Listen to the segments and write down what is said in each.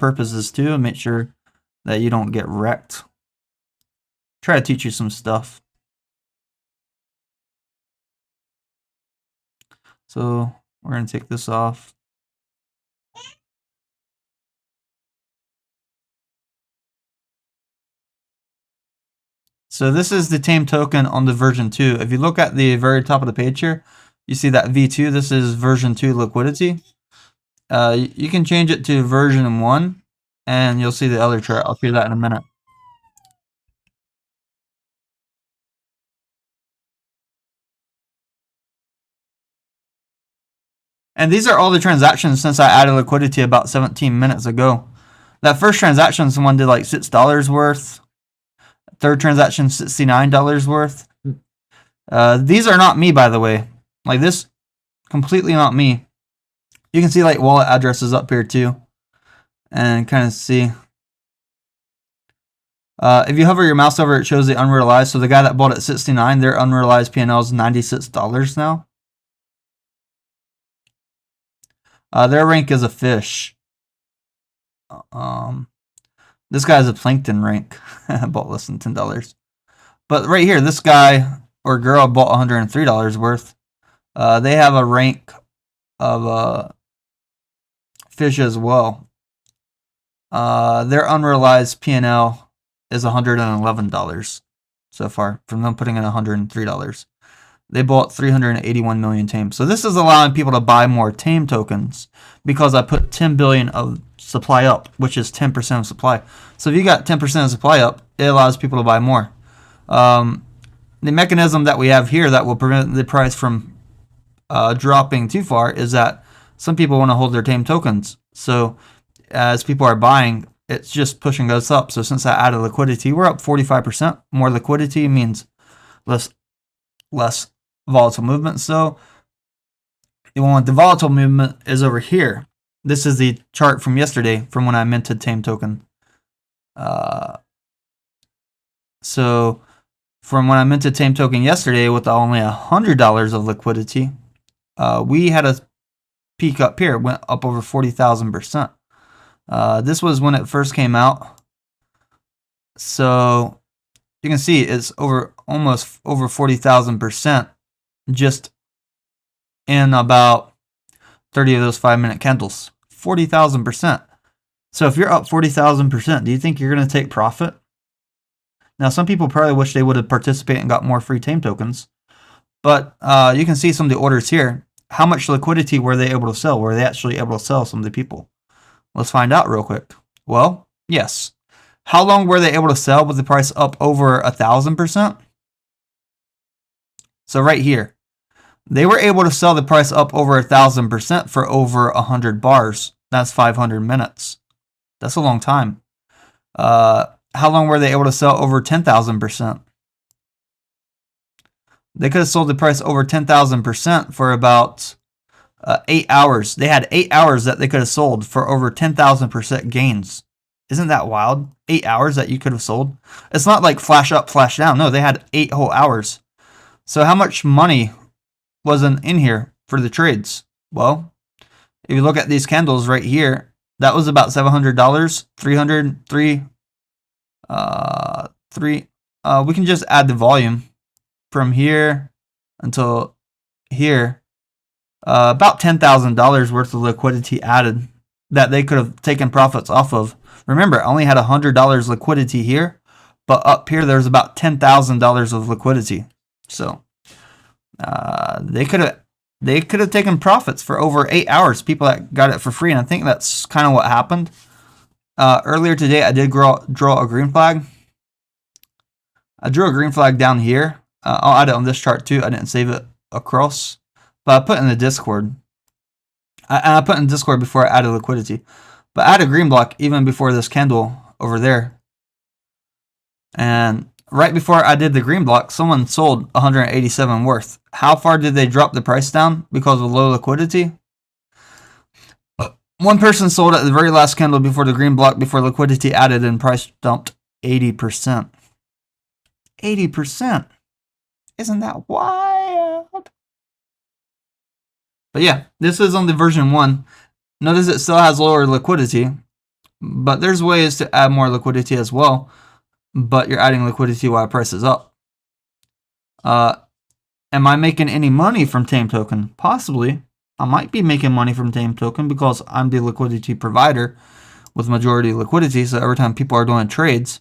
purposes too, and make sure that you don't get wrecked. Try to teach you some stuff. So we're going to take this off. So this is the TAME token on the version 2. If you look at the very top of the page here, you see that V2. This is version 2 liquidity. You can change it to version 1, and you'll see the other chart. I'll show you that in a minute. And these are all the transactions since I added liquidity about 17 minutes ago. That first transaction, someone did like $6 worth. Third transaction, $69 worth. These are not me, by the way. Like this, completely not me. You can see like wallet addresses up here too, and kind of see. If you hover your mouse over, it shows the unrealized. So the guy that bought at 69, their unrealized P&L is $96 now. Their rank is a fish. This guy has a plankton rank. Bought less than $10. But right here, this guy or girl bought $103 worth. They have a rank of fish as well. Their unrealized P&L is $111 so far from them putting in $103. They bought 381 million TAME. So this is allowing people to buy more TAME tokens because I put 10 billion of supply up, which is 10% of supply. So if you got 10% of supply up, it allows people to buy more. The mechanism that we have here that will prevent the price from dropping too far is that some people want to hold their TAME tokens. So as people are buying, it's just pushing us up. So since I added liquidity, we're up 45%. More liquidity means less volatile movement. So the one with the volatile movement is over here. This is the chart from yesterday from when I minted TAME token. So from when I minted TAME token yesterday with only $100 of liquidity, we had a peak up here. It went up over 40,000%. This was when it first came out. So you can see it's almost over 40,000% just in about 30 of those 5-minute candles. 40,000%. So if you're up 40,000%, do you think you're going to take profit? Now, some people probably wish they would have participated and got more free TAME tokens. But you can see some of the orders here. How much liquidity were they able to sell? Were they actually able to sell some of the people? Let's find out real quick. Well, yes. How long were they able to sell with the price up over 1,000%? So right here, they were able to sell the price up over 1,000% for over 100 bars. That's 500 minutes. That's a long time. How long were they able to sell over 10,000%? They could have sold the price over 10,000% for about 8 hours. They had 8 hours that they could have sold for over 10,000% gains. Isn't that wild? 8 hours that you could have sold. It's not like flash up, flash down. No, they had 8 whole hours. So how much money wasn't in here for the trades? Well, if you look at these candles right here, that was about $700, 300, 3. We can just add the volume from here until here. About $10,000 worth of liquidity added that they could have taken profits off of. Remember, I only had $100 liquidity here, but up here there's about $10,000 of liquidity. So they could have taken profits for over 8 hours. People that got it for free, and I think that's kind of what happened. Earlier today, I did draw a green flag. I drew a green flag down here. I'll add it on this chart too. I didn't save it across, but I put it in the Discord. I put it in Discord before I added liquidity. But I had a green block even before this candle over there. And right before I did the green block, someone sold 187 worth. How far did they drop the price down because of low liquidity? One person sold at the very last candle before the green block, before liquidity added, and price dumped 80%. 80%. Isn't that wild? But yeah, this is on the version 1. Notice it still has lower liquidity, But there's ways to add more liquidity as well, but you're adding liquidity while price is up. Am I making any money from TAME Token? Possibly. I might be making money from TAME Token because I'm the liquidity provider with majority liquidity. So every time people are doing trades,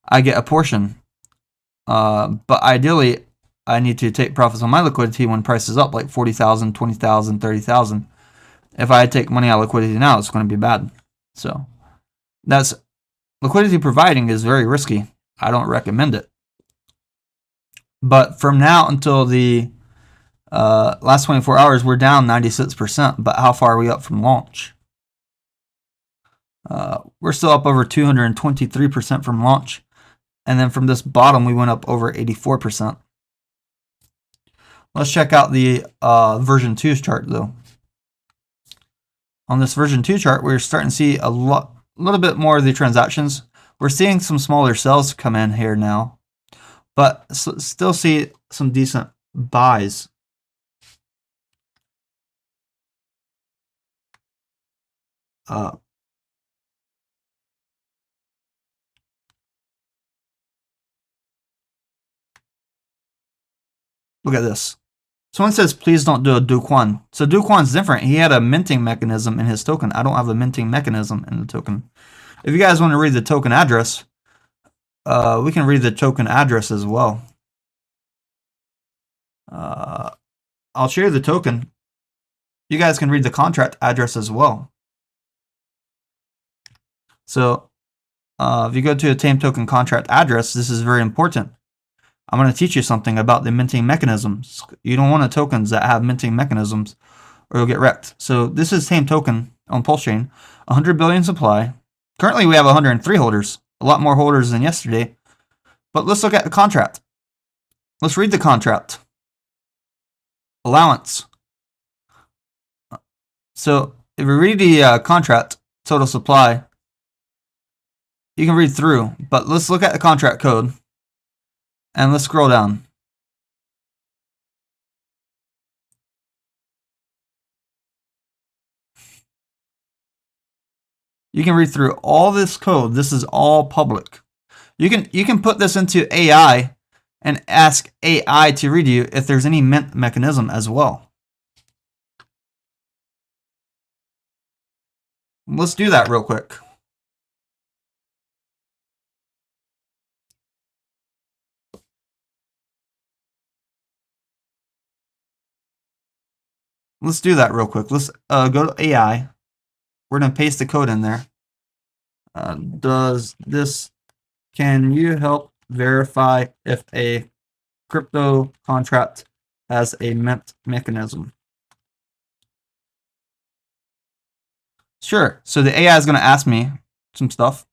I get a portion. But ideally, I need to take profits on my liquidity when price is up, like 40,000, 20,000, 30,000. If I take money out of liquidity now, it's going to be bad. So that's liquidity providing is very risky. I don't recommend it. But from now until the last 24 hours, we're down 96%. But how far are we up from launch? We're still up over 223% from launch. And then from this bottom, we went up over 84%. Let's check out the version 2 chart, though. On this version 2 chart, we're starting to see a little bit more of the transactions. We're seeing some smaller sells come in here now, but still see some decent buys. Look at this. Someone says, please don't do a Duquan. So Duquan's different. He had a minting mechanism in his token. I don't have a minting mechanism in the token. If you guys want to read the token address, we can read the token address as well. I'll share the token. You guys can read the contract address as well. So if you go to a TAME token contract address, this is very important. I'm going to teach you something about the minting mechanisms. You don't want tokens that have minting mechanisms or you'll get wrecked. So this is TAME token on Pulse Chain, 100 billion supply. Currently we have 103 holders, a lot more holders than yesterday. But let's look at the contract. Let's read the contract. Allowance. So if we read the contract, total supply, you can read through, but let's look at the contract code. And let's scroll down. You can read through all this code. This is all public. You can put this into AI and ask AI to read you if there's any mint mechanism as well. Let's do that real quick. Let's do that real quick. Let's go to AI. We're going to paste the code in there. Can you help verify if a crypto contract has a mint mechanism? Sure. So the AI is going to ask me some stuff.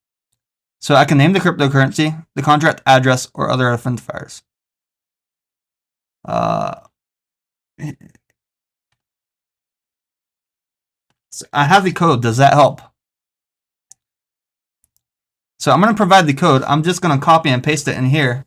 So I can name the cryptocurrency, the contract address, or other identifiers. So I have the code. Does that help? So I'm going to provide the code. I'm just going to copy and paste it in here.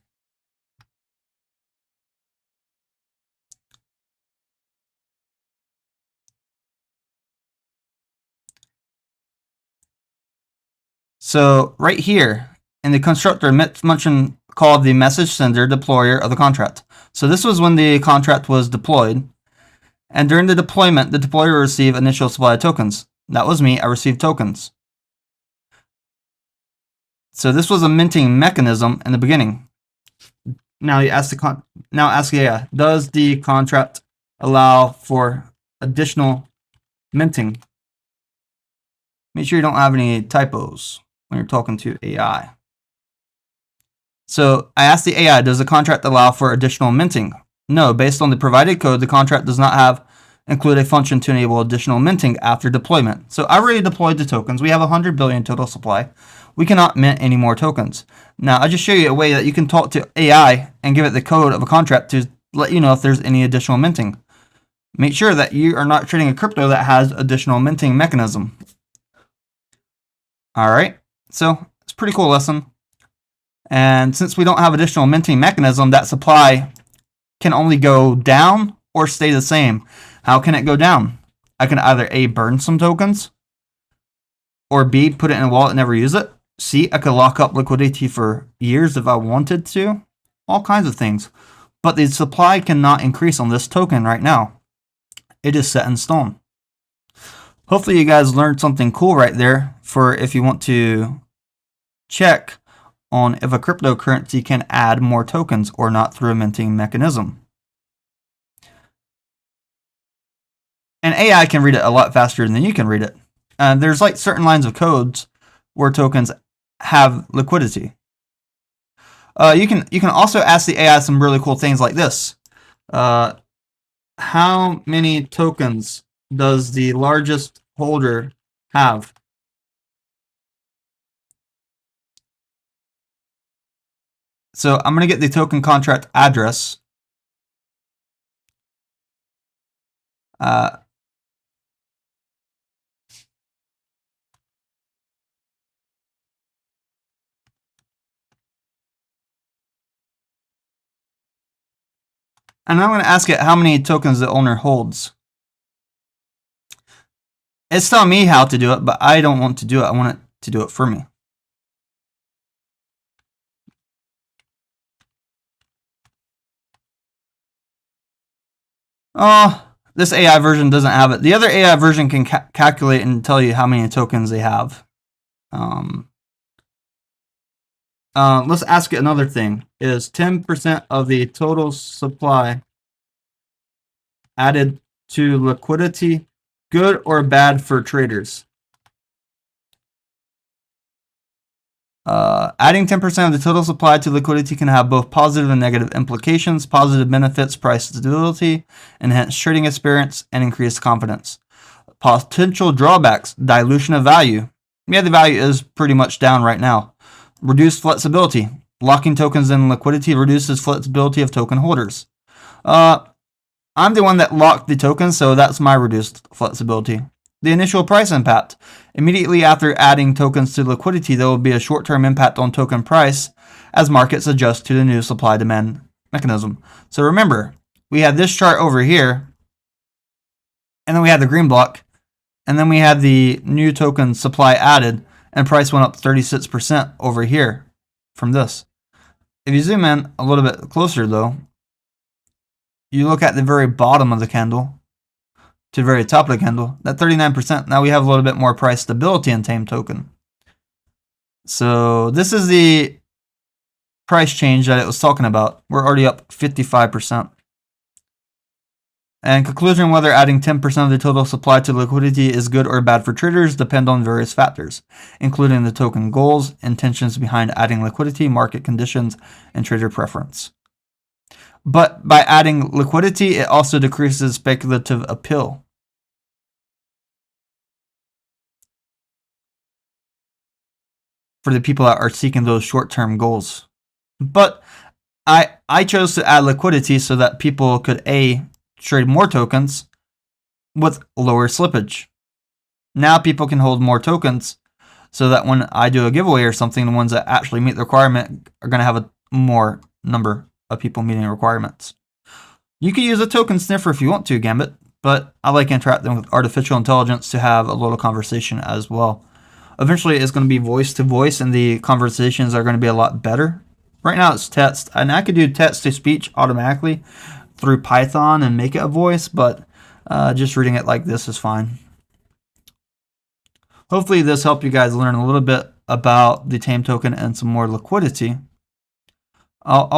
So right here in the constructor function called the message sender deployer of the contract. So this was when the contract was deployed. And during the deployment, the deployer will receive initial supply of tokens. That was me. I received tokens. So this was a minting mechanism in the beginning. Now you ask the AI, does the contract allow for additional minting? Make sure you don't have any typos when you're talking to AI. So I asked the AI, does the contract allow for additional minting? No, based on the provided code, the contract does not include a function to enable additional minting after deployment. So I already deployed the tokens. We have 100 billion total supply. We cannot mint any more tokens. Now, I just show you a way that you can talk to AI and give it the code of a contract to let you know if there's any additional minting. Make sure that you are not trading a crypto that has additional minting mechanism. All right, so it's a pretty cool lesson. And since we don't have additional minting mechanism, that supply can only go down or stay the same. How can it go down? I can either A, burn some tokens, Or B, put it in a wallet and never use it. C, I could lock up liquidity for years if I wanted to. All kinds of things. But the supply cannot increase on this token right now. It is set in stone. Hopefully you guys learned something cool right there for if you want to check on if a cryptocurrency can add more tokens or not through a minting mechanism. And AI can read it a lot faster than you can read it. There's like certain lines of codes where tokens have liquidity. You can also ask the AI some really cool things like this. How many tokens does the largest holder have? So I'm going to get the token contract address. And I'm going to ask it how many tokens the owner holds. It's telling me how to do it, but I don't want to do it. I want it to do it for me. Oh, this AI version doesn't have it. The other AI version can calculate and tell you how many tokens they have. Let's ask it another thing. Is 10% of the total supply added to liquidity good or bad for traders? Adding 10% of the total supply to liquidity can have both positive and negative implications. Positive benefits price stability, enhanced trading experience, and increased confidence. Potential drawbacks, dilution of value. Yeah, the value is pretty much down right now. Reduced flexibility. Locking tokens in liquidity reduces flexibility of token holders. I'm the one that locked the tokens, so that's my reduced flexibility. The initial price impact. Immediately after adding tokens to liquidity, there will be a short-term impact on token price as markets adjust to the new supply-demand mechanism. So remember, we had this chart over here, and then we had the green block, and then we had the new token supply added, and price went up 36% over here from this. If you zoom in a little bit closer, though, you look at the very bottom of the candle, to the very top of the candle, that 39%, now we have a little bit more price stability in TAME token. So this is the price change that it was talking about. We're already up 55%. And conclusion, whether adding 10% of the total supply to liquidity is good or bad for traders depend on various factors, including the token goals, intentions behind adding liquidity, market conditions, and trader preference. But by adding liquidity, it also decreases speculative appeal. For the people that are seeking those short-term goals. But I chose to add liquidity so that people could trade more tokens with lower slippage. Now people can hold more tokens so that when I do a giveaway or something, the ones that actually meet the requirement are going to have a more number of people meeting the requirements. You can use a token sniffer if you want to, Gambit, but I like interacting with artificial intelligence to have a little conversation as well. Eventually it's going to be voice to voice and the conversations are going to be a lot better. Right now it's text, and I could do text to speech automatically through Python and make it a voice, but just reading it like this is fine. Hopefully this helped you guys learn a little bit about the TAME token and some more liquidity. I'll